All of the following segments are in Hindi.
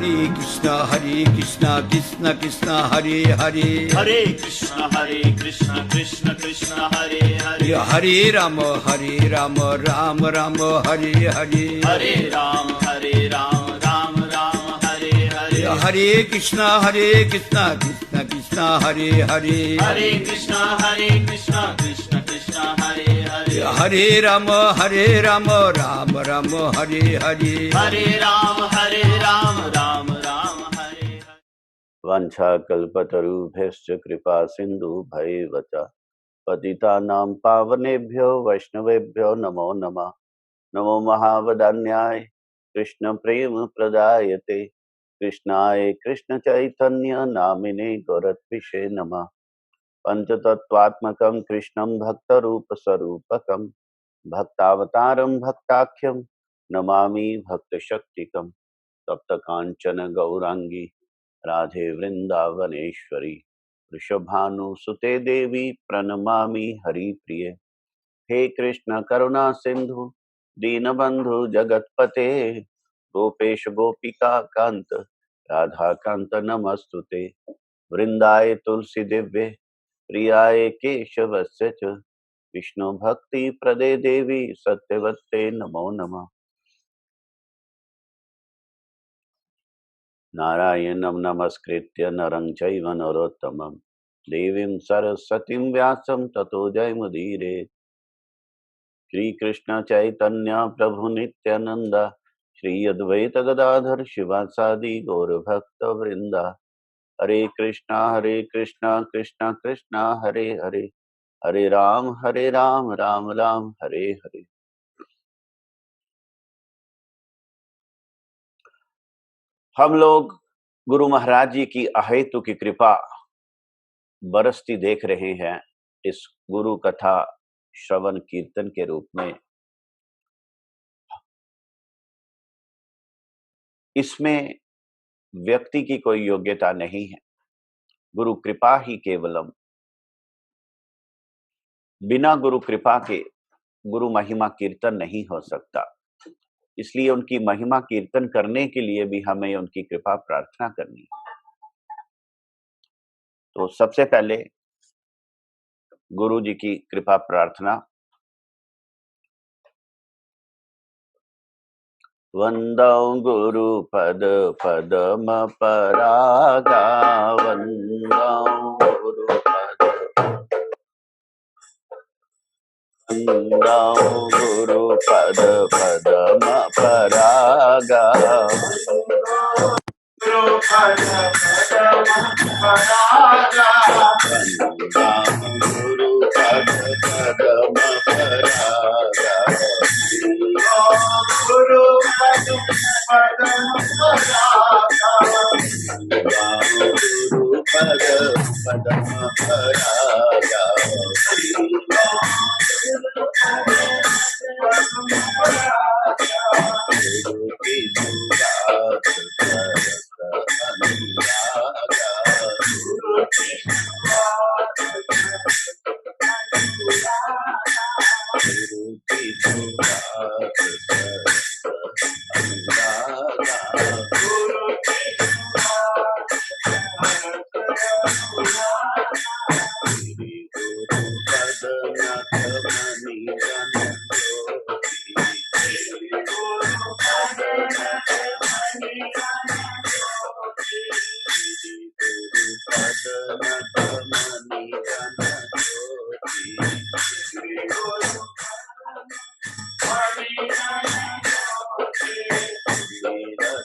कृष्णा कृष्ण कृष्ण हरे हरे, हरे कृष्ण कृष्ण कृष्ण हरे हरे, हरे राम राम राम हरे हरे, हरे राम राम राम हरे हरे, हरे कृष्णा कृष्ण कृष्ण हरे हरे, हरे कृष्ण कृष्ण कृष्ण हरे हरे, हरे राम राम राम हरे हरे, हरे राम राम राम हरे हरे। वाञ्छाकल्पतरुभ्यश्च कृपा सिन्धुभैव च पतितानां पावनेभ्यो वैष्णवेभ्यो नमो नमः। नमो महावदान्याय कृष्ण प्रेम प्रदायते कृष्णाय कृष्ण चैतन्य नामिने गौरत्विषे नमः। पंचतत्वात्मकं कृष्णं भक्तरूप स्वरूपकं भक्तावतारं भक्ताख्यं नमामि भक्तशक्तिकं। तप्त कांचन गौरांगी राधे वृंदावनेश्वरी वृषभानुसुते देवी प्रणमामि हरिप्रिये। हे कृष्ण करुणा सिंधु दीनबंधु जगतपते गोपेश गोपिका कांत राधा कांत नमस्तुते। वृंदाय तुलसी दिव्ये प्रियाय केशवस्य च विष्णु भक्ति प्रदे देवी सत्यवत्ते नमो नमः। नारायणं नमस्कृत्य नरं चैव नरोत्तमं देवीं सरस्वतीं व्यासं ततो जयमुदीरये। श्री कृष्ण चैतन्य प्रभु नित्यानंद श्री अद्वैत गदाधर शिवासादि गौर भक्त वृंदा। हरे कृष्णा कृष्णा कृष्णा हरे हरे, हरे राम राम राम हरे हरे। हम लोग गुरु महाराज जी की अहेतु की कृपा बरसती देख रहे हैं इस गुरु कथा श्रवण कीर्तन के रूप में। इसमें व्यक्ति की कोई योग्यता नहीं है, गुरु कृपा ही केवलम। बिना गुरु कृपा के गुरु महिमा कीर्तन नहीं हो सकता। इसलिए उनकी महिमा कीर्तन करने के लिए भी हमें उनकी कृपा प्रार्थना करनी है। तो सबसे पहले गुरु जी की कृपा प्रार्थना। वंदौ गुरु पद पदम परागा, वंदौ गुरु पद वंदौ गुरु पद पदम परागा, गुरु पद पदम परागा, गुरु पद पदम परागा, गुरु पद पदम परागा, गुरु पद पदम परागा, गुरु की जुगात करत अनुरागा, गुरु की जुगात गुरु की जुगात करत अनुरागा, गुरु की जुगात करत अनुरागा, गुरु पद नथ मणि जन ज्योति, गुरु पद नथ मणि जन ज्योति, गुरु पद नथ मणि जन ज्योति, गुरु मणि जन ज्योति, नीरत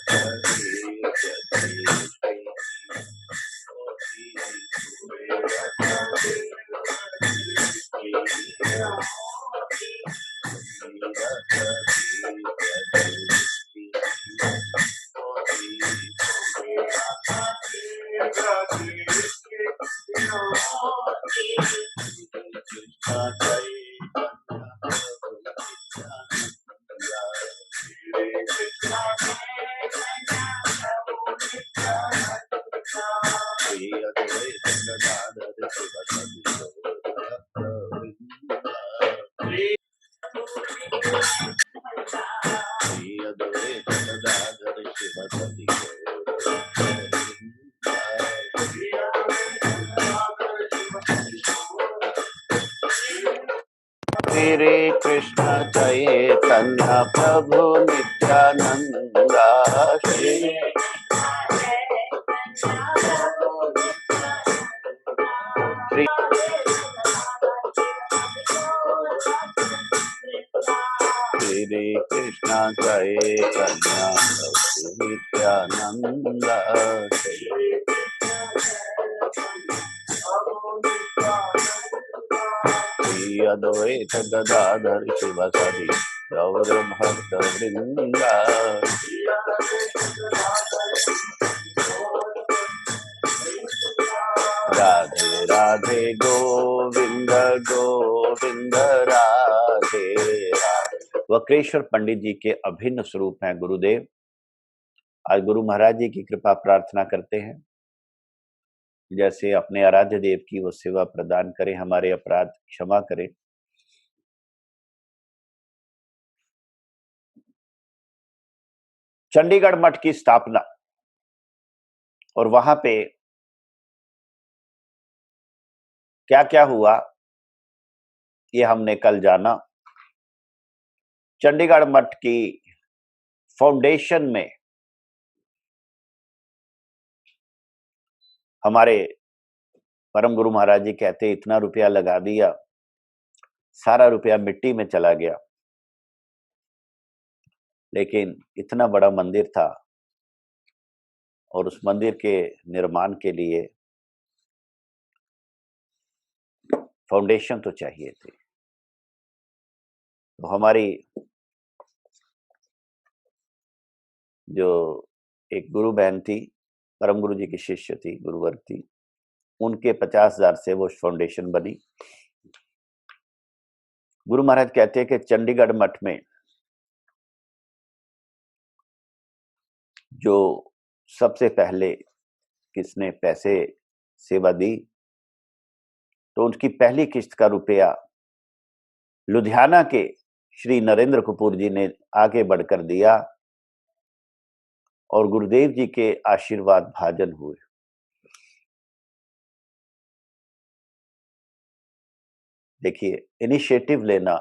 चैतन्य प्रभु नित्यानंद श्री श्री श्री कृष्ण चैतन्य प्रभु नित्यानंद श्री अद्वैत गदाधर शिवसदि गौर भक्त वृंद राधे राधे गोविंद गोविंद राधे राधे। वक्रेश्वर पंडित जी के अभिन्न स्वरूप हैं गुरुदेव। आज गुरु महाराज जी की कृपा प्रार्थना करते हैं, जैसे अपने आराध्य देव की वो सेवा प्रदान करें, हमारे अपराध क्षमा करें। चंडीगढ़ मठ की स्थापना और वहां पे क्या क्या हुआ ये हमने कल जाना। चंडीगढ़ मठ की फाउंडेशन में हमारे परम गुरु महाराज जी कहते इतना रुपया लगा दिया, सारा रुपया मिट्टी में चला गया, लेकिन इतना बड़ा मंदिर था और उस मंदिर के निर्माण के लिए फाउंडेशन तो चाहिए थे। तो हमारी जो एक गुरु बहन थी, परम गुरु जी की शिष्य थी, गुरुवर थी, उनके 50,000 से वो फाउंडेशन बनी। गुरु महाराज कहते हैं कि चंडीगढ़ मठ में जो सबसे पहले किसने पैसे सेवा दी, तो उनकी पहली किस्त का रुपया लुधियाना के श्री नरेंद्र कपूर जी ने आगे बढ़कर दिया और गुरुदेव जी के आशीर्वाद भाजन हुए। देखिए, इनिशिएटिव लेना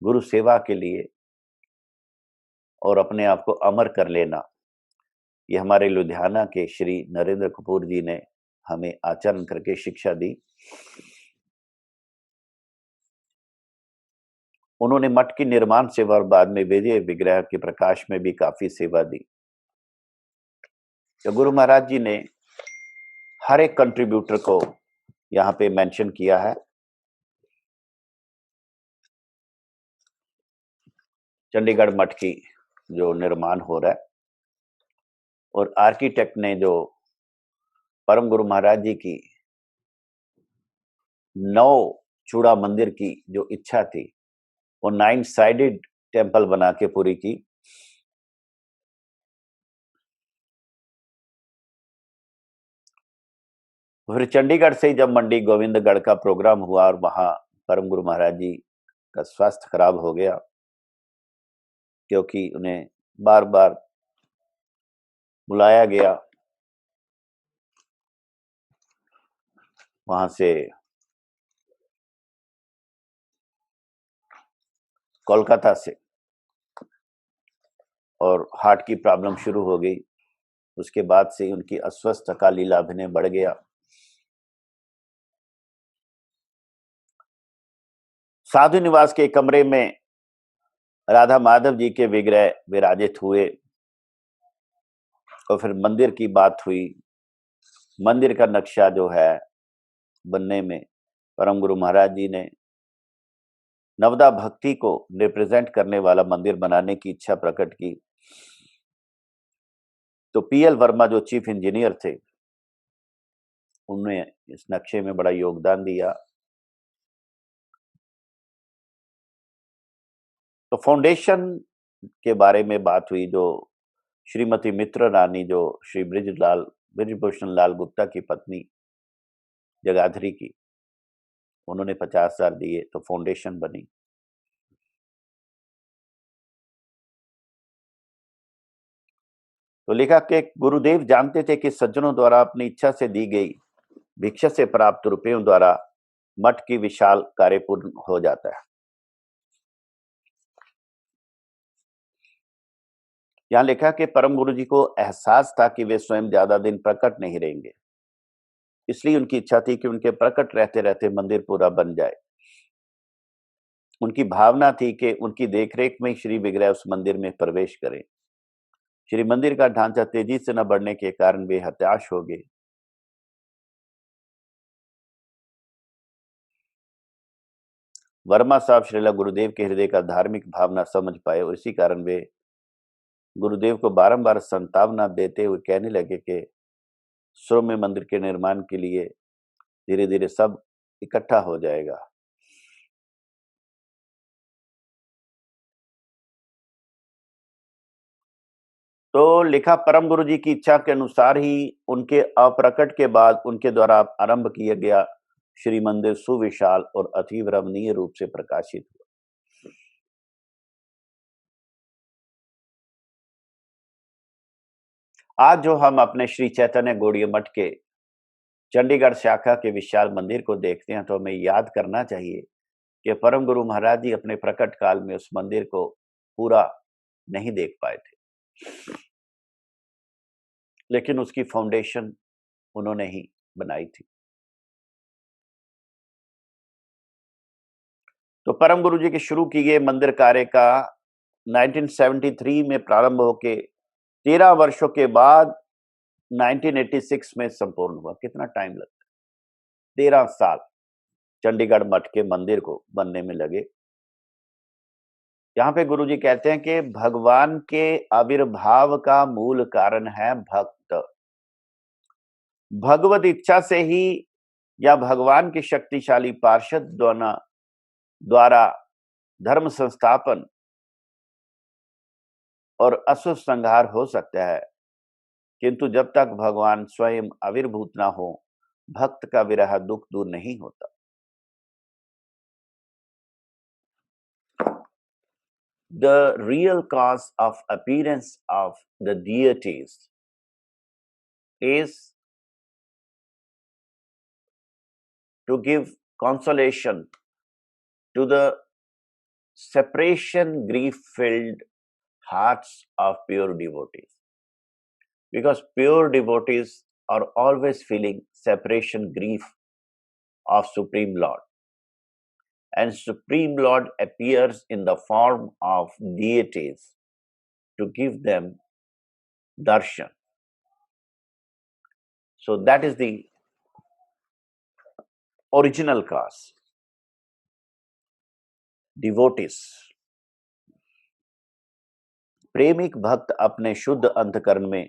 गुरु सेवा के लिए और अपने आप को अमर कर लेना, ये हमारे लुधियाना के श्री नरेंद्र कपूर जी ने हमें आचरण करके शिक्षा दी। उन्होंने मठ की निर्माण सेवा और बाद में विजय विग्रह के प्रकाश में भी काफी सेवा दी। तो गुरु महाराज जी ने हर एक कंट्रीब्यूटर को यहाँ पे मेंशन किया है। चंडीगढ़ मठ की जो निर्माण हो रहा है और आर्किटेक्ट ने जो परम गुरु महाराज जी की 9 चूड़ा मंदिर की जो इच्छा थी, वो 9 साइडेड टेम्पल बना के पूरी की। फिर चंडीगढ़ से जब मंडी गोविंदगढ़ का प्रोग्राम हुआ और वहां परम गुरु महाराज जी का स्वास्थ्य खराब हो गया, क्योंकि उन्हें बार बार बुलाया गया वहां से कोलकाता से, और हार्ट की प्रॉब्लम शुरू हो गई। उसके बाद से उनकी अस्वस्थ का लीलाभिनय बढ़ गया। साधु निवास के कमरे में राधा माधव जी के विग्रह विराजित हुए और फिर मंदिर की बात हुई। मंदिर का नक्शा जो है बनने में परम गुरु महाराज जी ने नवदा भक्ति को रिप्रेजेंट करने वाला मंदिर बनाने की इच्छा प्रकट की। तो पीएल वर्मा जो चीफ इंजीनियर थे, उन्होंने इस नक्शे में बड़ा योगदान दिया। तो फाउंडेशन के बारे में बात हुई, जो श्रीमती मित्र रानी, जो श्री ब्रिजभूषण लाल गुप्ता की पत्नी जगाधरी की, उन्होंने 50,000 दिए तो फाउंडेशन बनी। तो लिखा कि गुरुदेव जानते थे कि सज्जनों द्वारा अपनी इच्छा से दी गई भिक्षा से प्राप्त रुपयों द्वारा मठ की विशाल कार्य पूर्ण हो जाता है। यहां लिखा कि परम गुरु जी को एहसास था कि वे स्वयं ज्यादा दिन प्रकट नहीं रहेंगे, इसलिए उनकी इच्छा थी कि उनके प्रकट रहते रहते मंदिर पूरा बन जाए। उनकी भावना थी कि उनकी देखरेख में श्री विग्रह उस मंदिर में प्रवेश करें। श्री मंदिर का ढांचा तेजी से न बढ़ने के कारण वे हताश हो गए। वर्मा साहब श्रीला गुरुदेव के हृदय का धार्मिक भावना समझ पाए और इसी कारण वे गुरुदेव को बारंबार संतावना देते हुए कहने लगे कि सौम्य मंदिर के निर्माण के लिए धीरे धीरे सब इकट्ठा हो जाएगा। तो लिखा परम गुरु जी की इच्छा के अनुसार ही उनके अप्रकट के बाद उनके द्वारा आरंभ किया गया श्री मंदिर सुविशाल और अतीव रमणीय रूप से प्रकाशित हुआ। आज जो हम अपने श्री चैतन्य गौड़ीय मठ के चंडीगढ़ शाखा के विशाल मंदिर को देखते हैं तो हमें याद करना चाहिए कि परम गुरु महाराज जी अपने प्रकट काल में उस मंदिर को पूरा नहीं देख पाए थे, लेकिन उसकी फाउंडेशन उन्होंने ही बनाई थी। तो परम गुरु जी के शुरू किए गए मंदिर कार्य का 1973 में प्रारंभ होके 13 वर्षों के बाद 1986 में संपूर्ण हुआ। कितना टाइम लगता है, 13 साल चंडीगढ़ मठ के मंदिर को बनने में लगे। यहाँ पे गुरु जी कहते हैं कि भगवान के आविर्भाव का मूल कारण है भक्त। भगवत इच्छा से ही या भगवान के शक्तिशाली पार्षद द्वारा धर्म संस्थापन और असुर संहार हो सकता है, किंतु जब तक भगवान स्वयं आविर्भूत ना हो भक्त का विरह दुख दूर नहीं होता। The real cause of appearance of the deities is to give consolation to the separation grief-filled hearts of pure devotees. Because pure devotees are always feeling separation grief of Supreme Lord. And Supreme Lord appears in the form of deities to give them darshan. So that is the original cause. Devotees. प्रेमिक भक्त अपने शुद्ध अंतकरण में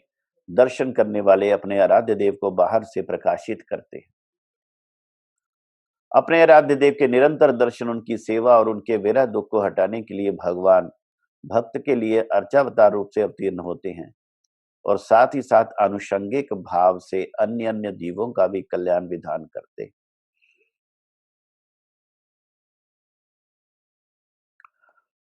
दर्शन करने वाले अपने आराध्य देव को बाहर से प्रकाशित करते हैं। अपने आराध्य देव के निरंतर दर्शन, उनकी सेवा और उनके विरह दुख को हटाने के लिए भगवान भक्त के लिए अर्चावतार रूप से अवतीर्ण होते हैं और साथ ही साथ आनुषंगिक भाव से अन्य अन्य जीवों का भी कल्याण विधान करते हैं।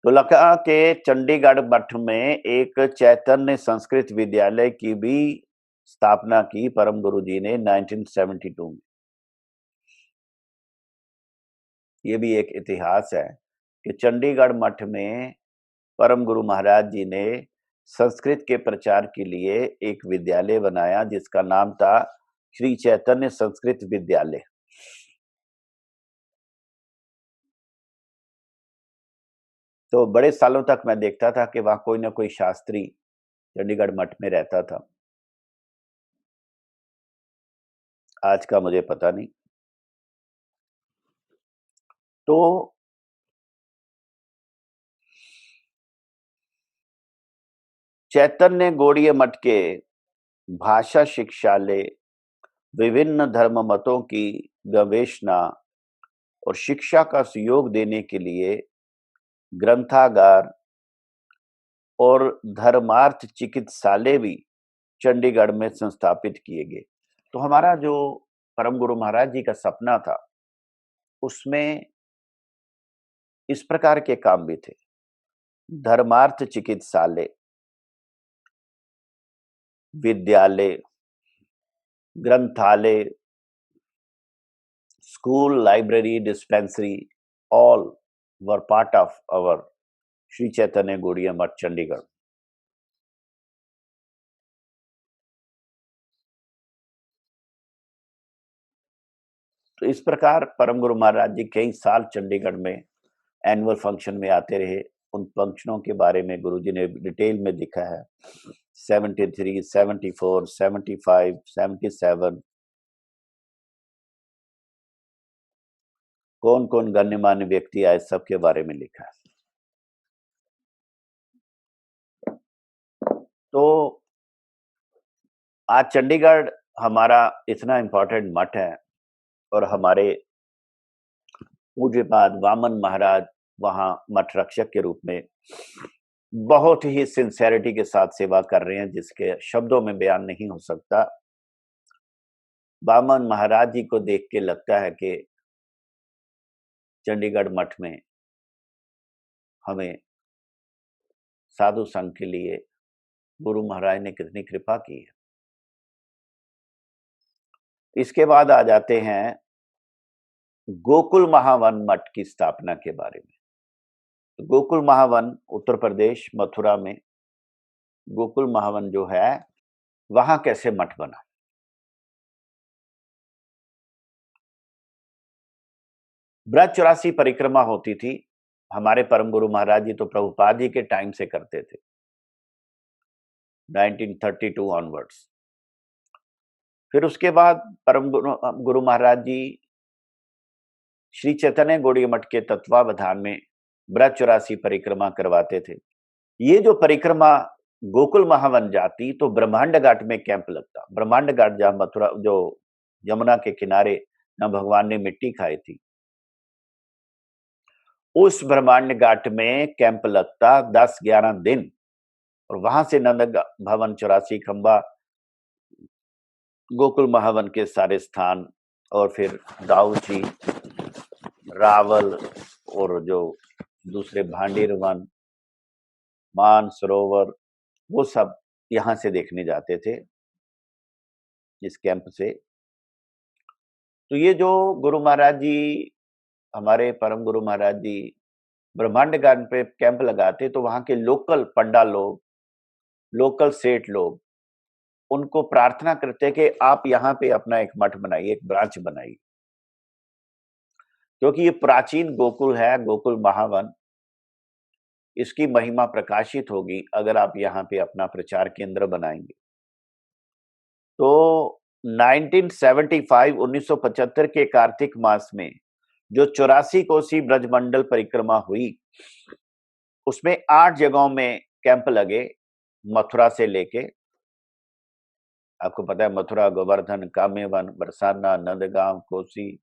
तो लखा के चंडीगढ़ मठ में एक चैतन्य संस्कृत विद्यालय की भी स्थापना की परम गुरु जी ने 1972 में। ये भी एक इतिहास है कि चंडीगढ़ मठ में परम गुरु महाराज जी ने संस्कृत के प्रचार के लिए एक विद्यालय बनाया जिसका नाम था श्री चैतन्य संस्कृत विद्यालय। तो बड़े सालों तक मैं देखता था कि वहां कोई ना कोई शास्त्री चंडीगढ़ मठ में रहता था। आज का मुझे पता नहीं। तो चैतन्य गौड़ीय मठ के भाषा शिक्षालय विभिन्न धर्म मतों की गवेषणा और शिक्षा का सहयोग देने के लिए ग्रंथागार और धर्मार्थ चिकित्सालय भी चंडीगढ़ में संस्थापित किए गए। तो हमारा जो परम गुरु महाराज जी का सपना था उसमें इस प्रकार के काम भी थे। धर्मार्थ चिकित्सालय, विद्यालय, ग्रंथालय, school, library, dispensary, all were part of our Sri Chaitanya Gaudiya Math, Chandigarh. तो इस प्रकार परम गुरु महाराज जी कई साल चंडीगढ़ में एनुअल फंक्शन में आते रहे। उन फंक्शनों के बारे में गुरु जी ने डिटेल में लिखा है। 73, 74, 75, 77 कौन कौन गण्यमान्य व्यक्ति आए, सबके बारे में लिखा है। तो आज चंडीगढ़ हमारा इतना इंपॉर्टेंट मठ है और हमारे पूज्यपाद वामन महाराज वहां मठ रक्षक के रूप में बहुत ही सिंसेरिटी के साथ सेवा कर रहे हैं, जिसके शब्दों में बयान नहीं हो सकता। वामन महाराज जी को देख के लगता है कि चंडीगढ़ मठ में हमें साधु संघ के लिए गुरु महाराज ने कितनी कृपा की है। इसके बाद आ जाते हैं गोकुल महावन मठ की स्थापना के बारे में। गोकुल महावन उत्तर प्रदेश मथुरा में गोकुल महावन जो है वहां कैसे मठ बना। ब्रज 84 परिक्रमा होती थी। हमारे परम गुरु महाराज जी तो प्रभुपाद जी के टाइम से करते थे, 1932 ऑनवर्ड्स। फिर उसके बाद परम गुरु महाराज जी श्री चैतन्य गौड़ीय मठ के तत्वावधान में ब्रज 84 परिक्रमा करवाते थे। ये जो परिक्रमा गोकुल महावन जाती तो ब्रह्मांड घाट में कैंप लगता। ब्रह्मांड घाट जहां मथुरा, जो यमुना के किनारे जहां भगवान ने मिट्टी खाई थी, उस ब्रह्मांड घाट में कैंप लगता 10-11 दिन। और वहां से नंद भवन, 84 खंबा, गोकुल महावन के सारे स्थान और फिर दाऊची, रावल और जो दूसरे भांडीर वन, मान सरोवर, वो सब यहां से देखने जाते थे इस कैंप से। तो ये जो गुरु महाराज जी, हमारे परम गुरु महाराज जी ब्रह्मांड गार्डन पे कैंप लगाते तो वहां के लोकल पंडा लोग, लोकल सेठ लोग उनको प्रार्थना करते कि आप यहाँ पे अपना एक मठ बनाइए, एक ब्रांच बनाइए, क्योंकि ये प्राचीन गोकुल है, गोकुल महावन। इसकी महिमा प्रकाशित होगी अगर आप यहाँ पे अपना प्रचार केंद्र बनाएंगे। तो 1975 के कार्तिक मास में जो 84 कोसी ब्रजमंडल परिक्रमा हुई, उसमें 8 जगहों में कैंप लगे। मथुरा से लेके, आपको पता है, मथुरा, गोवर्धन, काम्यवन, बरसाना, नंदगांव, कोसी।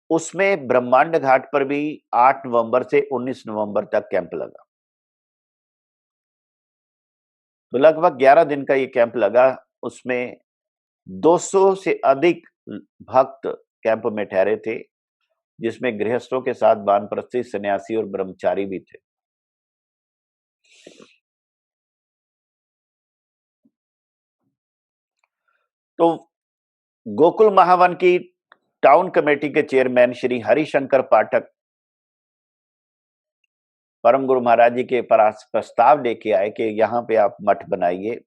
उसमें ब्रह्मांड घाट पर भी 8 नवंबर से 19 नवंबर तक कैंप लगा। तो लगभग 11 दिन का ये कैंप लगा। उसमें 200 से अधिक भक्त कैंप में ठहरे थे, जिसमें गृहस्थों के साथ वानप्रस्थी, सन्यासी और ब्रह्मचारी भी थे। तो गोकुल महावन की टाउन कमेटी के चेयरमैन श्री हरिशंकर पाठक परम गुरु महाराज जी के पास प्रस्ताव लेके आए कि यहाँ पे आप मठ बनाइए।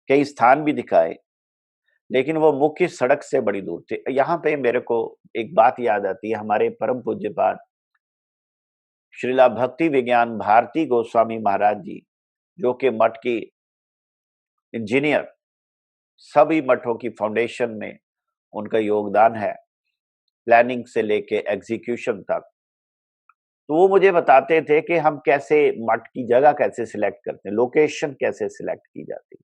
कई स्थान भी दिखाए, लेकिन वो मुख्य सड़क से बड़ी दूर थे। यहाँ पे मेरे को एक बात याद आती है, हमारे परम पूज्यपाद श्रीला भक्ति विज्ञान भारती गोस्वामी महाराज जी, जो कि मठ की इंजीनियर, सभी मठों की फाउंडेशन में उनका योगदान है, प्लानिंग से लेके एग्जीक्यूशन तक। तो वो मुझे बताते थे कि हम कैसे मठ की जगह कैसे सिलेक्ट करते हैं, लोकेशन कैसे सिलेक्ट की जाती है।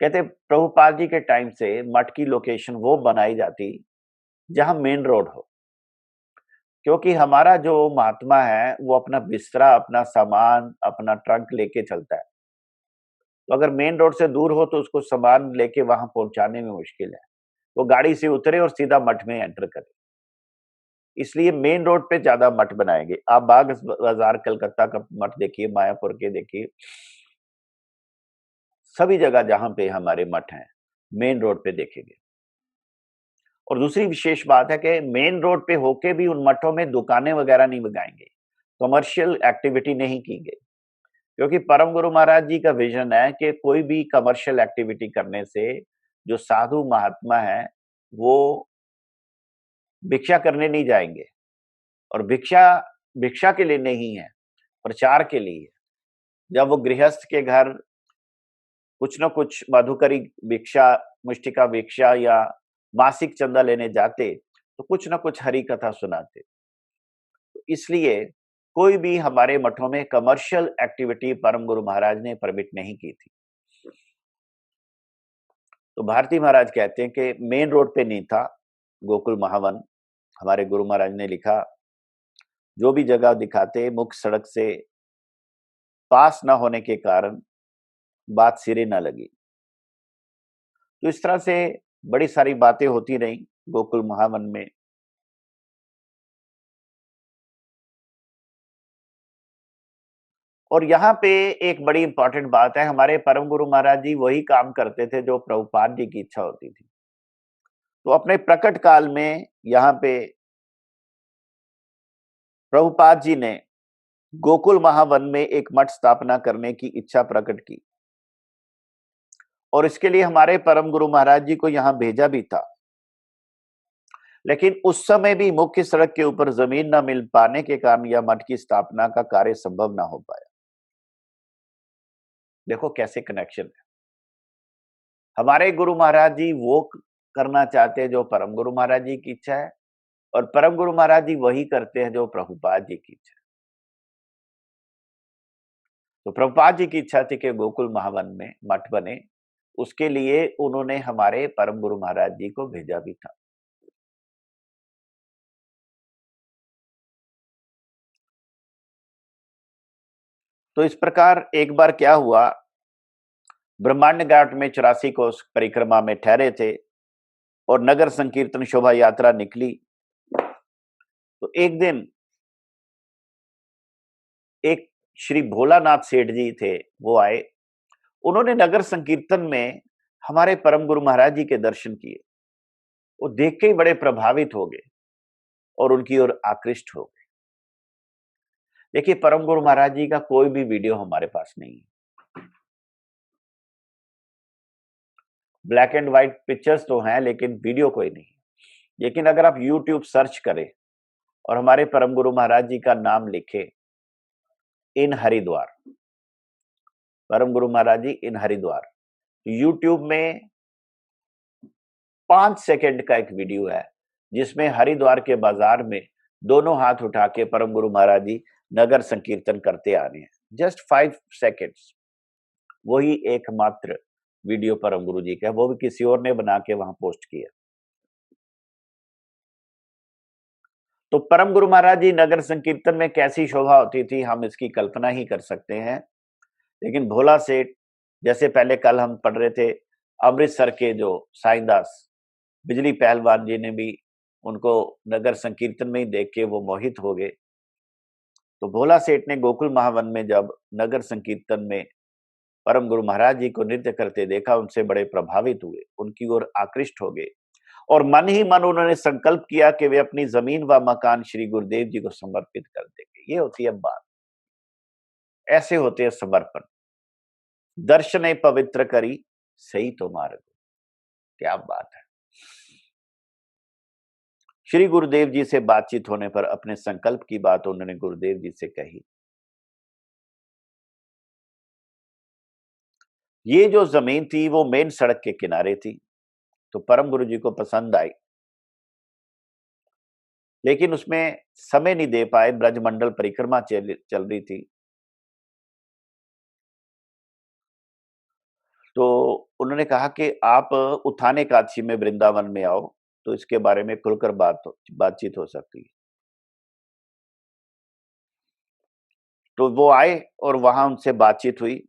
कहते प्रभुपाद जी के टाइम से मठ की लोकेशन वो बनाई जाती जहां मेन रोड हो, क्योंकि हमारा जो महात्मा है वो अपना बिस्तरा, अपना सामान, अपना ट्रंक लेके चलता है। तो अगर मेन रोड से दूर हो तो उसको सामान लेके वहां पहुंचाने में मुश्किल है। वो गाड़ी से उतरे और सीधा मठ में एंटर करे। इसलिए मेन रोड पे ज्यादा मठ बनाएंगे। आप बाग बाजार कलकत्ता का मठ देखिए, मायापुर के देखिए, सभी जगह जहां पे हमारे मठ हैं मेन रोड पे देखेंगे। और दूसरी विशेष बात है कि मेन रोड पे होके भी उन मठों में दुकानें वगैरह नहीं लगाएंगे, कमर्शियल एक्टिविटी नहीं की गई, क्योंकि परम गुरु महाराज जी का विजन है कि कोई भी कमर्शियल एक्टिविटी करने से जो साधु महात्मा है वो भिक्षा करने नहीं जाएंगे, और भिक्षा भिक्षा के लिए नहीं है, प्रचार के लिए है। जब वो गृहस्थ के घर कुछ न कुछ मधुकरी भिक्षा, मुष्टिका भिक्षा या मासिक चंदा लेने जाते तो कुछ न कुछ हरि कथा सुनाते। तो इसलिए कोई भी हमारे मठों में कमर्शियल एक्टिविटी परम गुरु महाराज ने परमिट नहीं की थी। तो भारती महाराज कहते हैं कि मेन रोड पे नहीं था गोकुल महावन। हमारे गुरु महाराज ने लिखा, जो भी जगह दिखाते मुख्य सड़क से पास न होने के कारण बात सिरे न लगी। तो इस तरह से बड़ी सारी बातें होती रही गोकुल महावन में। और यहाँ पे एक बड़ी इंपॉर्टेंट बात है, हमारे परम गुरु महाराज जी वही काम करते थे जो प्रभुपाद जी की इच्छा होती थी। तो अपने प्रकट काल में यहाँ पे प्रभुपाद जी ने गोकुल महावन में एक मठ स्थापना करने की इच्छा प्रकट की, और इसके लिए हमारे परम गुरु महाराज जी को यहाँ भेजा भी था। लेकिन उस समय भी मुख्य सड़क के ऊपर जमीन न मिल पाने के कारण यह मठ की स्थापना का कार्य संभव न हो पाया। देखो कैसे कनेक्शन है। हमारे गुरु महाराज जी वो करना चाहते हैं जो परम गुरु महाराज जी की इच्छा है, और परम गुरु महाराज जी वही करते हैं जो प्रभुपाद जी की इच्छा है। तो प्रभुपाद जी की इच्छा थी कि गोकुल महावन में मठ बने, उसके लिए उन्होंने हमारे परम गुरु महाराज जी को भेजा भी था। तो इस प्रकार एक बार क्या हुआ, ब्रह्मांड घाट में 84 कोस परिक्रमा में ठहरे थे और नगर संकीर्तन शोभा यात्रा निकली। तो एक दिन एक श्री भोलानाथ सेठ जी थे, वो आए। उन्होंने नगर संकीर्तन में हमारे परम गुरु महाराज जी के दर्शन किए। वो देख के ही बड़े प्रभावित हो गए और उनकी ओर आकृष्ट हो गए। देखिए, परम गुरु महाराज जी का कोई भी वीडियो हमारे पास नहीं है। ब्लैक एंड व्हाइट पिक्चर्स तो हैं लेकिन वीडियो कोई नहीं है। लेकिन अगर आप YouTube सर्च करें और हमारे परम गुरु महाराज जी का नाम लिखे, इन हरिद्वार, परम गुरु महाराज जी इन हरिद्वार, YouTube में 5 सेकंड का एक वीडियो है जिसमें हरिद्वार के बाजार में दोनों हाथ उठा के परम गुरु महाराज जी नगर संकीर्तन करते आ रहे हैं। जस्ट 5 सेकेंड्स, वही एकमात्र वीडियो परम गुरु जी का, वो भी किसी और ने बना के वहां पोस्ट किया। तो परम गुरु महाराज जी नगर संकीर्तन में कैसी शोभा होती थी, हम इसकी कल्पना ही कर सकते हैं। लेकिन भोला सेठ, जैसे पहले कल हम पढ़ रहे थे, अमृतसर के जो साईंदास बिजली पहलवान जी ने भी उनको नगर संकीर्तन में ही देख के वो मोहित हो गए। तो भोला सेठ ने गोकुल महावन में जब नगर संकीर्तन में परम गुरु महाराज जी को नृत्य करते देखा, उनसे बड़े प्रभावित हुए, उनकी ओर आकृष्ट हो गए, और मन ही मन उन्होंने संकल्प किया कि वे अपनी जमीन व मकान श्री गुरुदेव जी को समर्पित कर देंगे। ये होती है बात, ऐसे होते हैं समर्पण। दर्शने पवित्र करी सही तो मार्ग, क्या बात है। श्री गुरुदेव जी से बातचीत होने पर अपने संकल्प की बात उन्होंने गुरुदेव जी से कही। ये जो जमीन थी वो मेन सड़क के किनारे थी, तो परम गुरु जी को पसंद आई, लेकिन उसमें समय नहीं दे पाए, ब्रजमंडल परिक्रमा चल रही थी। तो उन्होंने कहा कि आप उठाने एकादशी में वृंदावन में आओ, तो इसके बारे में खुलकर बातचीत हो सकती है। तो वो आए और वहां उनसे बातचीत हुई।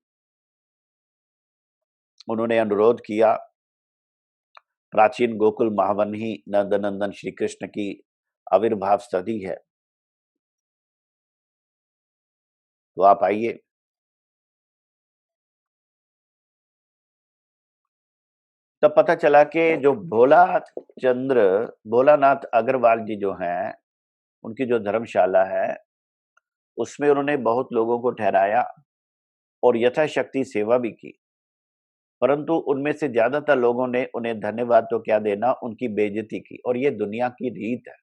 उन्होंने अनुरोध किया, प्राचीन गोकुल महावन ही नंदनंदन श्री कृष्ण की आविर्भाव स्थली है, तो आप आइए। तब पता चला कि जो भोलानाथ अग्रवाल जी जो हैं, उनकी जो धर्मशाला है उसमें उन्होंने बहुत लोगों को ठहराया और यथाशक्ति सेवा भी की। परंतु उनमें से ज्यादातर लोगों ने उन्हें धन्यवाद तो क्या देना, उनकी बेइज्जती की। और ये दुनिया की रीत है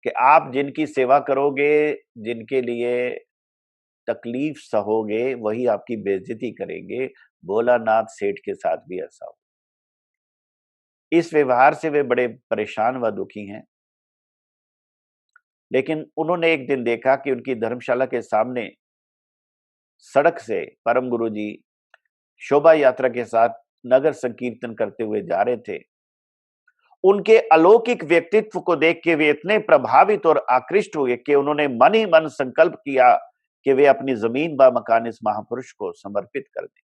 कि आप जिनकी सेवा करोगे, जिनके लिए तकलीफ सहोगे, वही आपकी बेइज्जती करेंगे। भोलानाथ सेठ के साथ भी ऐसा हो। इस व्यवहार से वे बड़े परेशान व दुखी हैं। लेकिन उन्होंने एक दिन देखा कि उनकी धर्मशाला के सामने सड़क से परम गुरु जी शोभा यात्रा के साथ नगर संकीर्तन करते हुए जा रहे थे। उनके अलौकिक व्यक्तित्व को देख के वे इतने प्रभावित और आकृष्ट हुए कि उन्होंने मन ही मन संकल्प किया कि वे अपनी जमीन व मकान इस महापुरुष को समर्पित कर दें।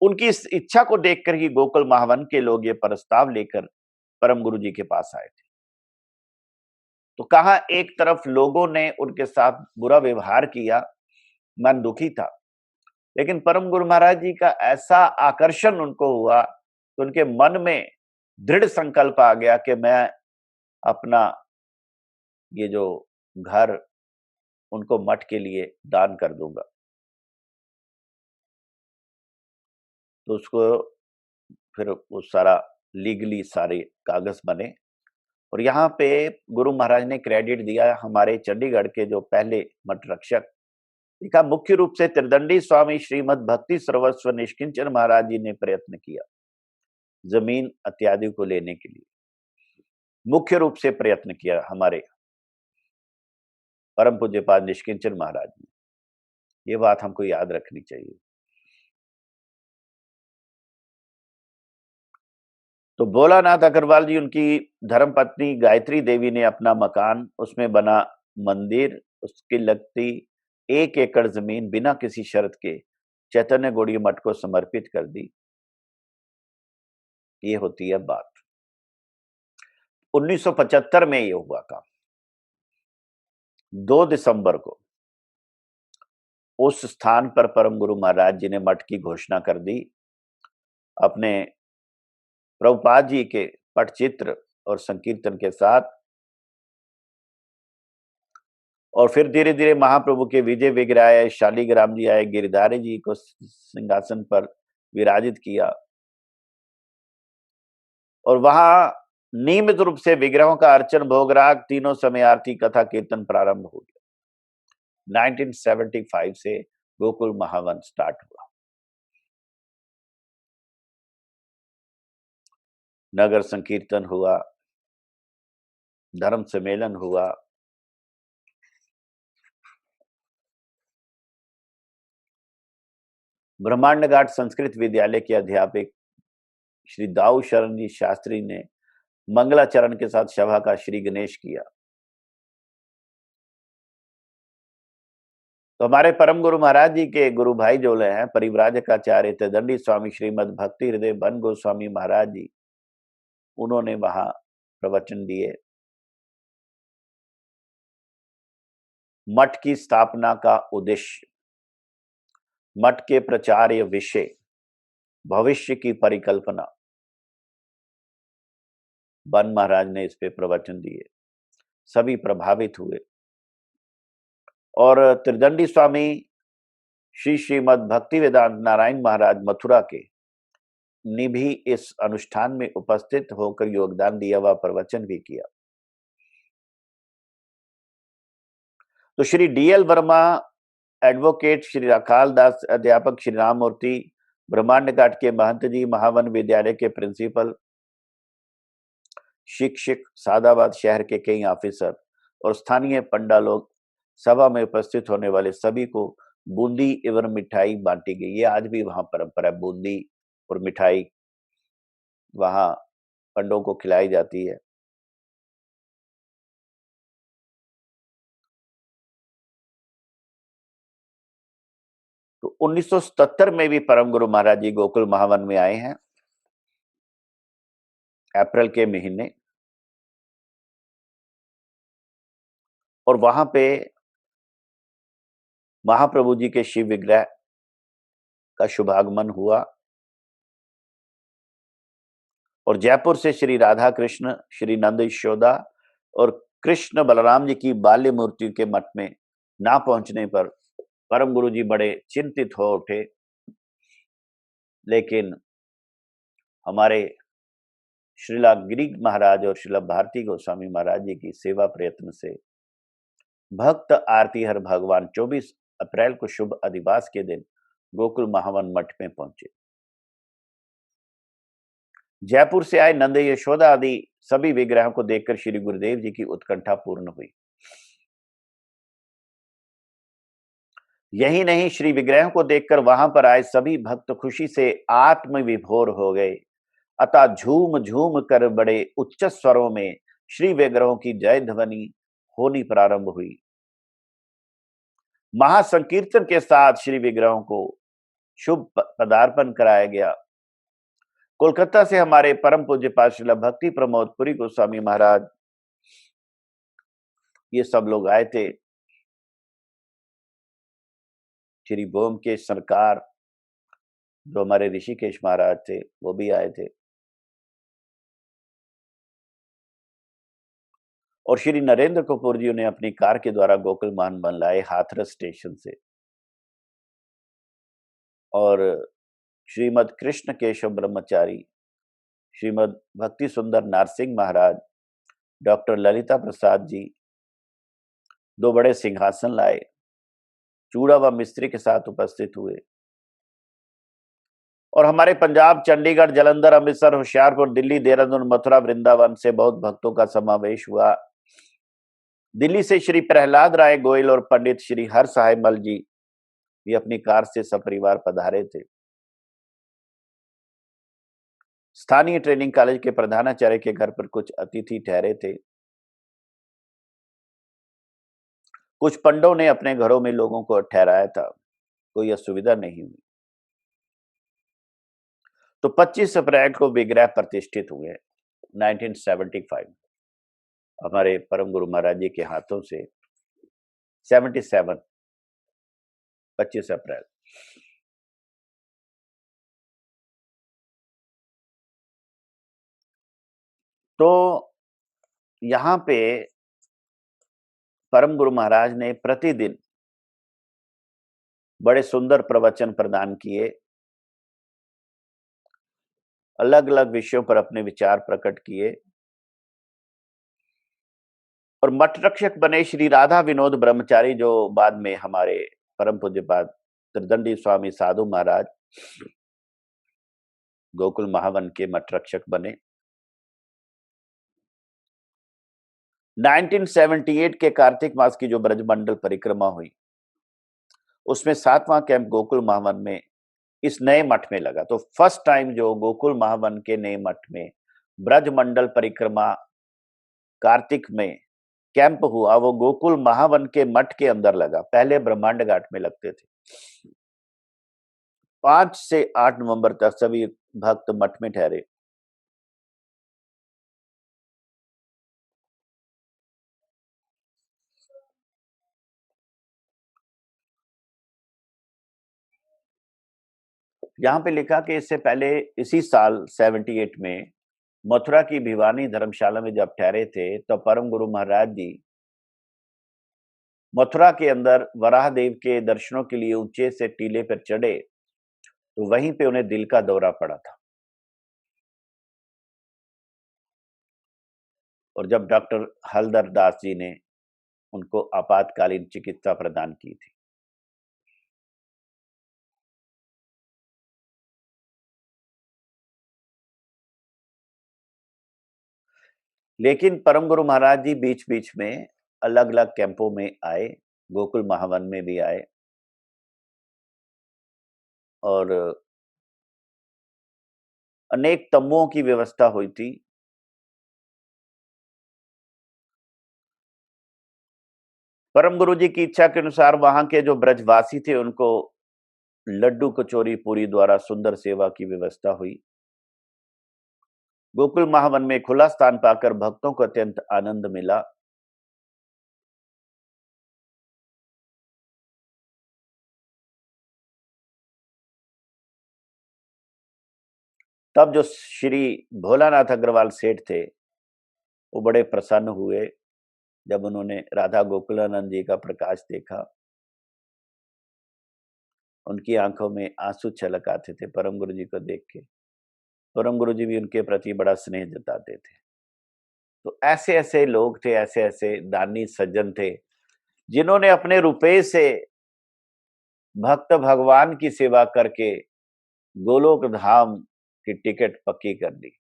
उनकी इस इच्छा को देखकर ही गोकुल महावन के लोग ये प्रस्ताव लेकर परम गुरु जी के पास आए थे। तो कहा, एक तरफ लोगों ने उनके साथ बुरा व्यवहार किया, मन दुखी था, लेकिन परम गुरु महाराज जी का ऐसा आकर्षण उनको हुआ कि उनके मन में दृढ़ संकल्प आ गया कि मैं अपना ये जो घर उनको मठ के लिए दान कर दूंगा। तो उसको फिर वो सारा लीगली सारे कागज बने और यहाँ पे गुरु महाराज ने क्रेडिट दिया हमारे चंडीगढ़ के जो पहले मठ रक्षक, लिखा मुख्य रूप से त्रिदंडी स्वामी श्रीमद भक्ति सर्वस्व निष्किंचन महाराज जी ने प्रयत्न किया जमीन इत्यादि को लेने के लिए, मुख्य रूप से प्रयत्न किया हमारे परम पूज्यपाद निष्किंचन महाराज ने। ये बात हमको याद रखनी चाहिए। तो भोलानाथ अग्रवाल जी, उनकी धर्मपत्नी गायत्री देवी ने अपना मकान, उसमें बना मंदिर, उसकी लगती 1 एकड़ जमीन बिना किसी शर्त के चैतन्य गौड़ीय मठ को समर्पित कर दी। ये होती है बात। 1975 में ये हुआ काम। 2 दिसंबर को उस स्थान पर परम गुरु महाराज जी ने मठ की घोषणा कर दी। अपने प्रभुपाद जी के पटचित्र और संकीर्तन के साथ। और फिर धीरे धीरे महाप्रभु के विजय विग्रह आए, शालिग्राम जी आए, गिरधारी जी को सिंहासन पर विराजित किया और वहां नियमित रूप से विग्रहों का अर्चन, भोगराग, तीनों समय आरती, कथा कीर्तन प्रारंभ हो गया। 1975 से गोकुल महावन स्टार्ट हुआ। नगर संकीर्तन हुआ, धर्म सम्मेलन हुआ, ब्रह्मांड घाट संस्कृत विद्यालय के अध्यापक श्री दाऊ शरण जी शास्त्री ने मंगलाचरण के साथ सभा का श्री गणेश किया। तो हमारे परम गुरु महाराज जी के गुरु भाई जो हैं, परिव्राजकाचार्य त्रिदंडी स्वामी श्रीमद भक्ति हृदय बन गोस्वामी महाराज जी, उन्होंने वहां प्रवचन दिए। मठ की स्थापना का उद्देश्य, मठ के प्रचार्य विषय, भविष्य की परिकल्पना, बन महाराज ने इस पे प्रवचन दिए। सभी प्रभावित हुए और त्रिदंडी स्वामी श्री श्रीमद भक्ति वेदांत नारायण महाराज मथुरा के ने भी इस अनुष्ठान में उपस्थित होकर योगदान दिया व प्रवचन भी किया। तो श्री डीएल वर्मा, एडवोकेट श्री अकाल दास, अध्यापक श्री राम मूर्ति, ब्रह्मांड घाट के महंत जी, महावन विद्यालय के प्रिंसिपल, शिक्षक, सादाबाद शहर के कई ऑफिसर और स्थानीय पंडा लोग, सभा में उपस्थित होने वाले सभी को बूंदी एवं मिठाई बांटी गई। ये आज भी वहां परंपरा है, बूंदी और मिठाई वहां पंडों को खिलाई जाती है। तो 1977 में भी परम गुरु महाराज जी गोकुल महावन में आए हैं, अप्रैल के महीने, और वहां पे महाप्रभु जी के शिव विग्रह का शुभागमन हुआ और जयपुर से श्री राधा कृष्ण, श्री नंद यशोदा और कृष्ण बलराम जी की बाल्य मूर्ति के मठ में ना पहुंचने पर परम गुरु जी बड़े चिंतित हो उठे लेकिन हमारे श्रीला गिरी महाराज और श्रीला भारती गोस्वामी महाराज जी की सेवा प्रयत्न से भक्त आरती हर भगवान 24 अप्रैल को शुभ अधिवास के दिन गोकुल महावन मठ में पहुंचे। जयपुर से आए नंद यशोदा आदि सभी विग्रहों को देखकर श्री गुरुदेव जी की उत्कंठा पूर्ण हुई। यही नहीं, श्री विग्रहों को देखकर वहां पर आए सभी भक्त खुशी से आत्म विभोर हो गए। अतः झूम झूम कर बड़े उच्च स्वरों में श्री विग्रहों की जय ध्वनि होनी प्रारंभ हुई। महासंकीर्तन के साथ श्री विग्रहों को शुभ पदार्पण कराया गया। कोलकाता से हमारे परम पूज्य पाठशाला भक्ति प्रमोद पुरी गोस्वामी महाराज ये सब लोग आए थे। श्री बोम के सरकार जो हमारे ऋषिकेश महाराज थे वो भी आए थे, और श्री नरेंद्र कपूर जी ने अपनी कार के द्वारा गोकुल महान बन लाए हाथरस स्टेशन से। और श्रीमद कृष्ण केशव ब्रह्मचारी, श्रीमद भक्ति सुंदर नारसिंह महाराज, डॉक्टर ललिता प्रसाद जी 2 बड़े सिंहासन लाए, चूड़ा व मिस्त्री के साथ उपस्थित हुए। और हमारे पंजाब, चंडीगढ़, जालंधर, अमृतसर, होशियारपुर, दिल्ली, देहरादून, मथुरा, वृंदावन से बहुत भक्तों का समावेश हुआ। दिल्ली से श्री प्रहलाद राय गोयल और पंडित श्री हर सहाय मल जी भी अपनी कार से सपरिवार पधारे थे। स्थानीय ट्रेनिंग कॉलेज के प्रधानाचार्य के घर पर कुछ अतिथि ठहरे थे। कुछ पंडों ने अपने घरों में लोगों को ठहराया था, कोई असुविधा नहीं हुई। तो 25 अप्रैल को विग्रह प्रतिष्ठित हुए 1975 हमारे परम गुरु महाराज जी के हाथों से। 77 25 अप्रैल। तो यहां पे परम गुरु महाराज ने प्रतिदिन बड़े सुंदर प्रवचन प्रदान किए, अलग अलग विषयों पर अपने विचार प्रकट किए। और मठ रक्षक बने श्री राधा विनोद ब्रह्मचारी, जो बाद में हमारे परम पूज्यपाद त्रिदंडी स्वामी साधु महाराज गोकुल महावन के मठ रक्षक बने। 1978 के कार्तिक मास की जो ब्रजमंडल परिक्रमा हुई उसमें 7वां कैंप गोकुल महावन में इस नए मठ में लगा। तो फर्स्ट टाइम जो गोकुल महावन के नए मठ में ब्रजमंडल परिक्रमा कार्तिक में कैंप हुआ, वो गोकुल महावन के मठ के अंदर लगा। पहले ब्रह्मांड घाट में लगते थे। 5 से 8 नवंबर तक सभी भक्त मठ में ठहरे। यहां पे लिखा कि इससे पहले इसी साल 78 में मथुरा की भिवानी धर्मशाला में जब ठहरे थे तो परम गुरु महाराज जी मथुरा के अंदर वराह देव के दर्शनों के लिए ऊंचे से टीले पर चढ़े, तो वहीं पे उन्हें दिल का दौरा पड़ा था। और जब डॉक्टर हलदर दास जी ने उनको आपातकालीन चिकित्सा प्रदान की थी। लेकिन परम गुरु महाराज जी बीच बीच में अलग अलग कैंपों में आए, गोकुल महावन में भी आए, और अनेक तंबुओं की व्यवस्था हुई थी। परम गुरु जी की इच्छा के अनुसार वहां के जो ब्रजवासी थे उनको लड्डू कचौरी पूरी द्वारा सुंदर सेवा की व्यवस्था हुई। गोकुल महावन में खुला स्थान पाकर भक्तों को अत्यंत आनंद मिला। तब जो श्री भोलानाथ अग्रवाल सेठ थे वो बड़े प्रसन्न हुए जब उन्होंने राधा गोकुलानंद जी का प्रकाश देखा। उनकी आंखों में आंसू छलक आते थे परम गुरु जी को देख के। परम गुरु जी भी उनके प्रति बड़ा स्नेह जताते थे। तो ऐसे ऐसे लोग थे, ऐसे ऐसे दानी सज्जन थे जिन्होंने अपने रुपए से भक्त भगवान की सेवा करके गोलोक धाम की टिकट पक्की कर दी।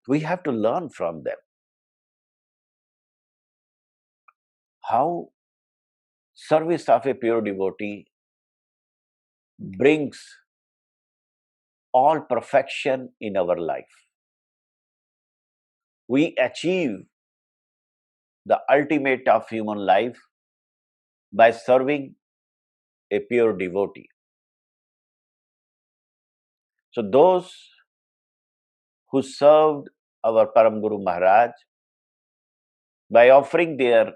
We have to learn from them how service of a pure devotee brings all perfection in our life. We achieve the ultimate of human life by serving a pure devotee. So those who served our Param Guru Maharaj by offering their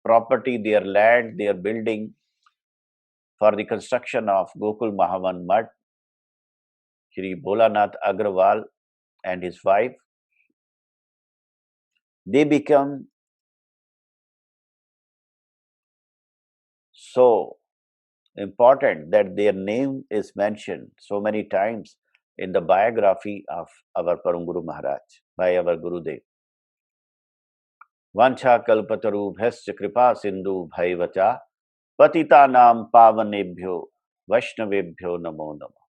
property, their land, their building for the construction of Gokul Mahavan Mutt, Shri Bholanath Agrawal and his wife, they become so important that their name is mentioned so many times in the biography of our Param Guru Maharaj by our Gurudev. Vancha kalpataru bhasya kripa sindhu bhaivacha patita nam pavanebhyo vaishnavebhyo namo namo.